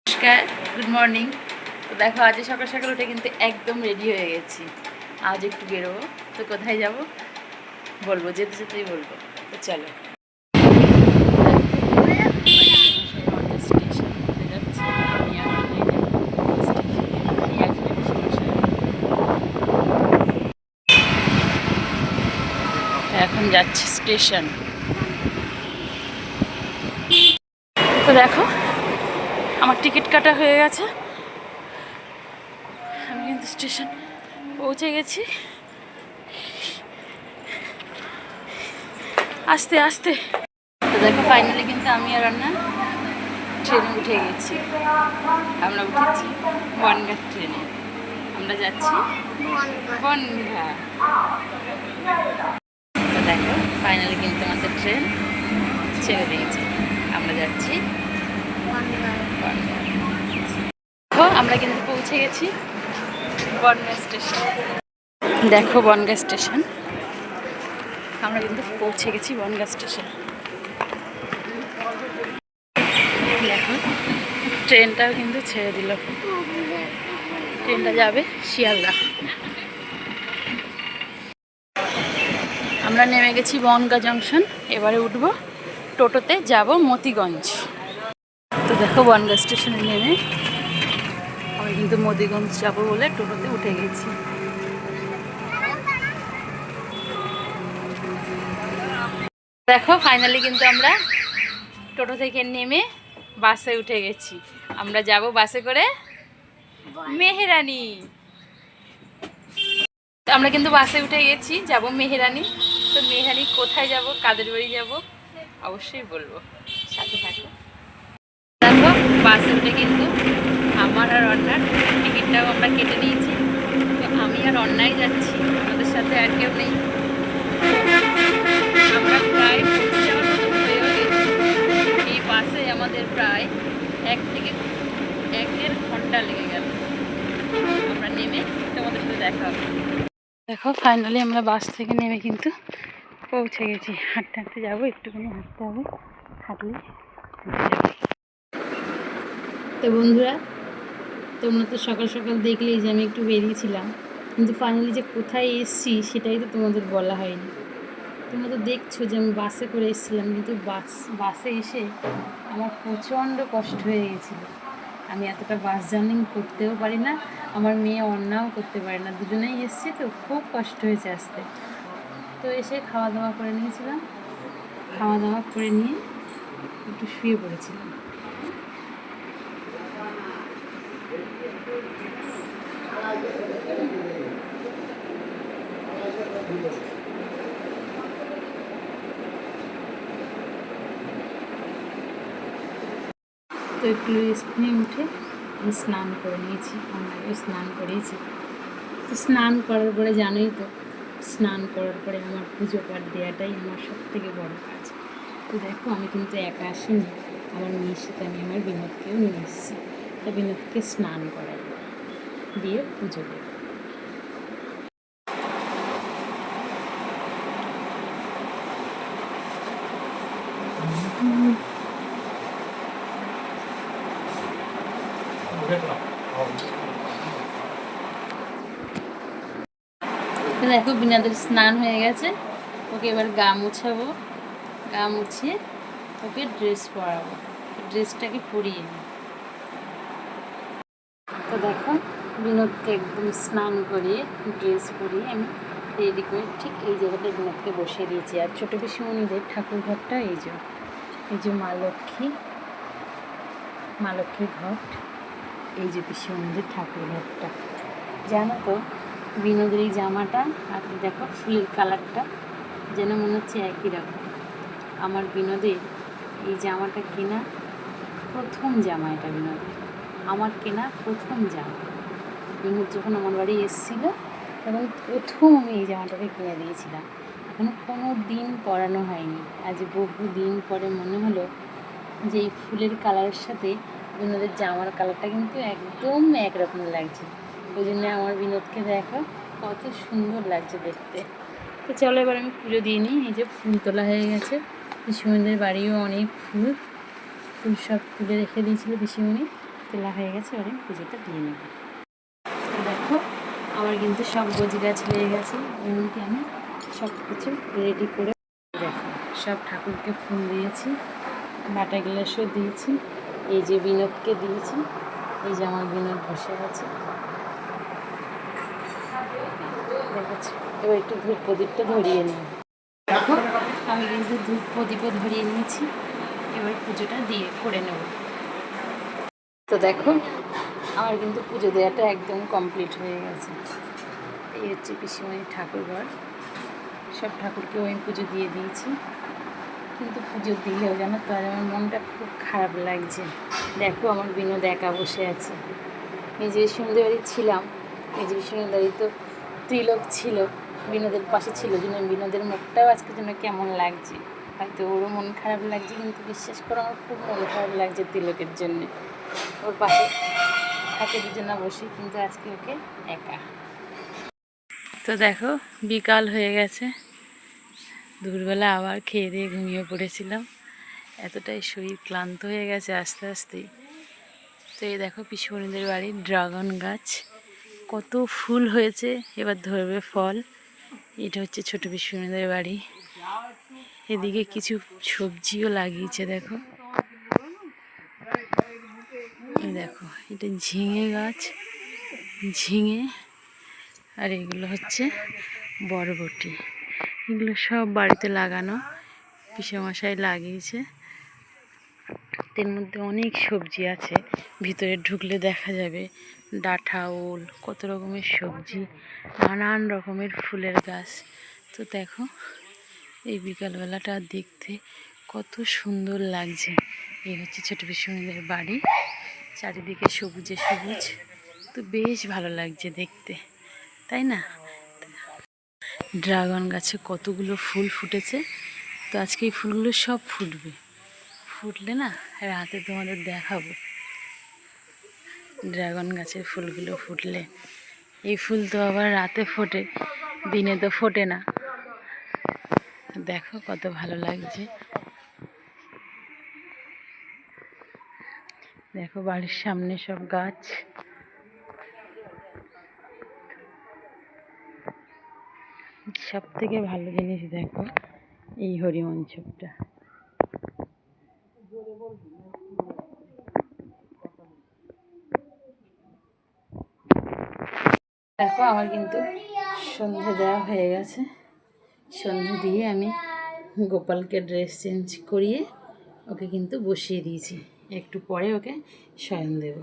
নমস্কার, good morning. তো দেখো আজ সকাল সকাল উঠে কিন্তু একদম রেডি হয়ে গেছি। আজ একটু বেরোবো, তো কোথায় যাব বলবো, যেতে যেতেই বলবো। তো চলো। এখন যাচ্ছি স্টেশন। তো দেখো আমার টিকিট কাটা হয়ে গেছে, আমি কিন্তু স্টেশন পৌঁছে গেছি। আস্তে আস্তে। তো দেখো ফাইনালি কিন্তু আমি আর রান্না ট্রেনে উঠে গেছি। আমরা উঠেছি বনগাঁ ট্রেনে, আমরা যাচ্ছি বনগাঁ। তো দেখো ফাইনালি কিন্তু আমাদের ট্রেন ছেড়ে দিয়েছে, আমরা যাচ্ছি বনগাঁ। দেখো আমরা কিন্তু পৌঁছে গেছি বনগাঁ স্টেশন। দেখো বনগাঁ স্টেশন, আমরা কিন্তু পৌঁছে গেছি বনগাঁ স্টেশন। দেখো ট্রেনটাও কিন্তু ছেড়ে দিল, ট্রেনটা যাবে শিয়ালদা। আমরা নেমে গেছি বনগাঁ জংশন, এবারে উঠবো টোটোতে যাব মতিগঞ্জ। তো দেখো বনগাঁ স্টেশনে নেমে আমি কিন্তু মতিগঞ্জ যাবো বলে টোটোতে উঠে গেছি। দেখো ফাইনালি কিন্তু আমরা টোটো থেকে নেমে বাসে উঠে গেছি। আমরা যাব বাসে করে মেহেরানি। আমরা কিন্তু বাসে উঠে গেছি, যাব মেহেরানি। তো মেহেরানি কোথায় যাব, কাদের বাড়ি যাব অবশ্যই বলবো, সাথে থাকো। দেখো বাসে উঠে কিন্তু আমার আর অন্যার টিকিটটাও আমরা কেটে নিয়েছি। তো আমি আর অন্যায় যাচ্ছি, আমাদের সাথে আর কেউ নেই। আমরা প্রায় পৌঁছে যাওয়ার মতো হয়ে গেছি। এই বাসে আমাদের প্রায় 1 থেকে 1.5 ঘন্টা লেগে গেল। আমরা নেমে তোমাদের সাথে দেখা হবে। দেখো ফাইনালি আমরা বাস থেকে নেমে কিন্তু পৌঁছে গেছি। হাঁটতে হাঁটতে যাবো, একটুখানি হাঁটতে হবে, হাঁটলে তো বন্ধুরা তোমরা তো সকাল সকাল দেখলেই যে আমি একটু বেরিয়েছিলাম, কিন্তু ফাইনালি যে কোথায় এসেছি সেটাই তো তোমাদের বলা হয়নি। তোমরা তো দেখছো যে আমি বাসে করে এসেছিলাম, কিন্তু বাসে এসে আমার প্রচণ্ড কষ্ট হয়ে গেছিলো। আমি এতটা বাস জার্নি করতেও পারি না, আমার মেয়ে অন্যাও করতে পারে না, দুজনেই এসেছি, তো খুব কষ্ট হয়েছে আসতে। তো এসে খাওয়া দাওয়া করে নিয়েছিলাম, খাওয়া দাওয়া করে নিয়ে একটু শুয়ে পড়েছিলাম। তো একটু রেস্ট নিয়ে উঠে আমি স্নান করে নিয়েছি, আমাকে স্নান করিয়েছি। তো স্নান করার পরে জানোই তো, স্নান করার পরে আমার পুজো পাঠ দেওয়াটাই আমার সবথেকে বড় কাজ। তো দেখো আমি কিন্তু একা আসিনি, আমার মেয়ের সাথে আমি আমার বিনোদকেও নিয়ে এসেছি। তো বিনোদকে স্নান করাই দিয়ে পুজো দেব। দেখো বিনাদের স্নান হয়ে গেছে, ওকে এবার গা মুছাবো, গা মুছিয়ে ওকে ড্রেস পরাবো, ড্রেসটাকে পরিয়ে নিই। তো দেখো বিনোদকে একদম স্নান করিয়ে ড্রেস পরিয়ে আমি রেডি করে ঠিক এই জায়গাটা বিনোদকে বসিয়ে দিয়েছি। আর ছোটো পিসিমণিদের ঠাকুর ঘরটা এই যে মা লক্ষ্মীর ঘট, এই যে পিসিমণিদের ঠাকুর ঘরটা। জানো তো বিনোদের এই জামাটা আর দেখো ফুলের কালারটা যেন মনে হচ্ছে একই রকম। আমার বিনোদের এই জামাটা কেনা প্রথম জামা, এটা বিনোদের আমার কেনা প্রথম জামা। বিনোদ যখন আমার বাড়ি এসেছিল তখন প্রথম আমি এই জামাটাকে কিনে দিয়েছিলাম। এখনো কোনো দিন পরানো হয়নি, আজ বহু দিন পরে মনে হলো যে এই ফুলের কালারের সাথে বিনোদের জামার কালারটা কিন্তু একদম একরকম লাগছে। ওই জন্য আমার বিনোদকে দেখো কত সুন্দর লাগছে দেখতে। তো চলো এবার আমি পুজো দিয়ে নিই। এই যে ফুল তোলা হয়ে গেছে, পিসিমণিদের বাড়িও অনেক ফুল সব তুলে রেখে দিয়েছিল পিসিমণি। তোলা হয়ে গেছে, এবারে পুজোটা দিয়ে নেব। দেখো আমার কিন্তু সব গোছ গাছ হয়ে গেছে, এমনকি আমি সব কিছু রেডি করে দেখো সব ঠাকুরকে ফুল দিয়েছি, বাটা গ্লাসও দিয়েছি, এই যে বিনোদকে দিয়েছি, এই যে আমার বিনোদ বসে আছে দেখেছি। এবার একটু ধূপ প্রদীপটা ধরিয়ে নিই। দেখো আমি কিন্তু ধূপ প্রদীপও ধরিয়ে নিয়েছি, এবার পুজোটা দিয়ে করে নেব। তো দেখো আমার কিন্তু পুজো দেওয়াটা একদম কমপ্লিট হয়ে গেছে। এই হচ্ছে পিসিমণির ঠাকুর ঘর, সব ঠাকুরকেও আমি পুজো দিয়ে দিয়েছি। কিন্তু পুজো দিলেও জানো তো আর আমার মনটা খুব খারাপ লাগছে। দেখো আমার বিনোদ একা বসে আছে। মেজে বিষ্ণুদের বাড়ি ছিলাম, মেজে বিষ্ণুদের বাড়ি তো তিলক ছিল, বিনোদের পাশে ছিল, জন্য বিনোদের মুখটাও আজকে যেন কেমন লাগছে, হয়তো ওরও মন খারাপ লাগছে, কিন্তু বিশ্বাস করো আমার খুব মন খারাপ লাগছে তিলকের জন্যে। ওর পাশে থাকে দুজনা বসি, কিন্তু আজকে ওকে একা। তো দেখো বিকাল হয়ে গেছে, দুপুরবেলা আবার খেয়ে দিয়ে ঘুমিয়ে পড়েছিলাম, এতটাই শরীর ক্লান্ত হয়ে গেছে আস্তে আস্তেই। তো এই দেখো পিসিমণিদের বাড়ির ড্রাগন গাছ, কত ফুল হয়েছে, এবার ধরবে ফল। এটা হচ্ছে ছোট পিসিমণিদের বাড়ি। এদিকে কিছু সবজিও লাগিয়েছে দেখো, দেখো এটা ঝিঙে গাছ, ঝিঙে, আর এগুলো হচ্ছে বরবটি। এগুলো সব বাড়িতে লাগানো, পিসেমশাই লাগিয়েছে। এর মধ্যে অনেক সবজি আছে, ভিতরে ঢুকলে দেখা যাবে ডাঁটা, ওল, কত রকমের সবজি, নানান রকমের ফুলের গাছ। তো দেখো এই বিকালবেলাটা দেখতে কত সুন্দর লাগছে। এই হচ্ছে ছোট পিসিমণিদের বাড়ি, চারিদিকে সবুজে সবুজ, তো বেশ ভালো লাগছে দেখতে, তাই না? ড্রাগন গাছে কতগুলো ফুল ফুটেছে, তো আজকে এই ফুলগুলো সব ফুটবে, ফুটলে না রাতে তোমাদের দেখাবো ড্রাগন গাছের ফুলগুলো ফুটলে। এই ফুল তো আবার রাতে ফোটে, দিনে তো ফোটে না। দেখো কত ভালো লাগছে। দেখো বাড়ির সামনে সব গাছ, সব থেকে ভালো জিনিস দেখো এই হরিমঞ্চকটা। দেখো আমার কিন্তু সন্ধে দেওয়া হয়ে গেছে, সন্ধে দিয়ে আমি গোপালকে ড্রেস চেঞ্জ করিয়ে ওকে কিন্তু বসিয়ে দিয়েছি, একটু পরে ওকে শয়ন দেব।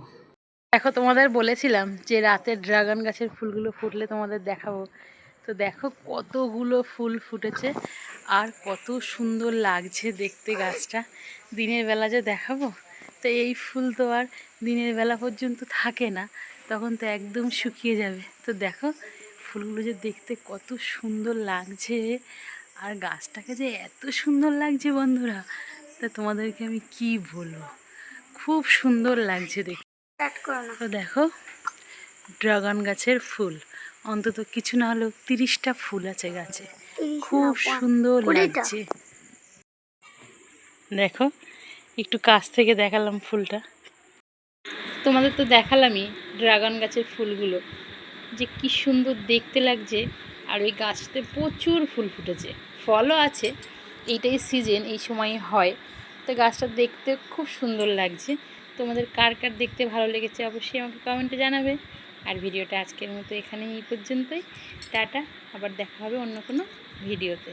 দেখো তোমাদের বলেছিলাম যে রাতের ড্রাগন গাছের ফুলগুলো ফুটলে তোমাদের দেখাবো, তো দেখো কতগুলো ফুল ফুটেছে আর কত সুন্দর লাগছে দেখতে গাছটা। দিনের বেলা যে দেখাবো, তো এই ফুল তো আর দিনের বেলা পর্যন্ত থাকে না, তখন তো একদম শুকিয়ে যাবে। তো দেখো ফুলগুলো যে দেখতে কত সুন্দর লাগছে, আর গাছটাকে যে এত সুন্দর লাগছে বন্ধুরা, তা তোমাদেরকে আমি কি বলবো, খুব সুন্দর লাগছে দেখতে। তো দেখো ড্রাগন গাছের ফুল অন্তত কিছু না হলেও 30টা ফুল আছে গাছে, খুব সুন্দর লাগছে। দেখো একটু কাছ থেকে দেখালাম ফুলটা, তোমাদের তো দেখালামই ড্রাগন গাছের ফুলগুলো যে কি সুন্দর দেখতে লাগছে। আর ওই গাছতে প্রচুর ফুল ফুটেছে, ফলও আছে, এইটাই সিজন, এই সময় হয়। তো গাছটা দেখতে খুব সুন্দর লাগছে। তোমাদের কার কার দেখতে ভালো লেগেছে অবশ্যই আমাকে কমেন্টে জানাবে। আর ভিডিওটা আজকের মতো এখানেই এই পর্যন্তই, টাটা, আবার দেখা হবে অন্য কোনো ভিডিওতে।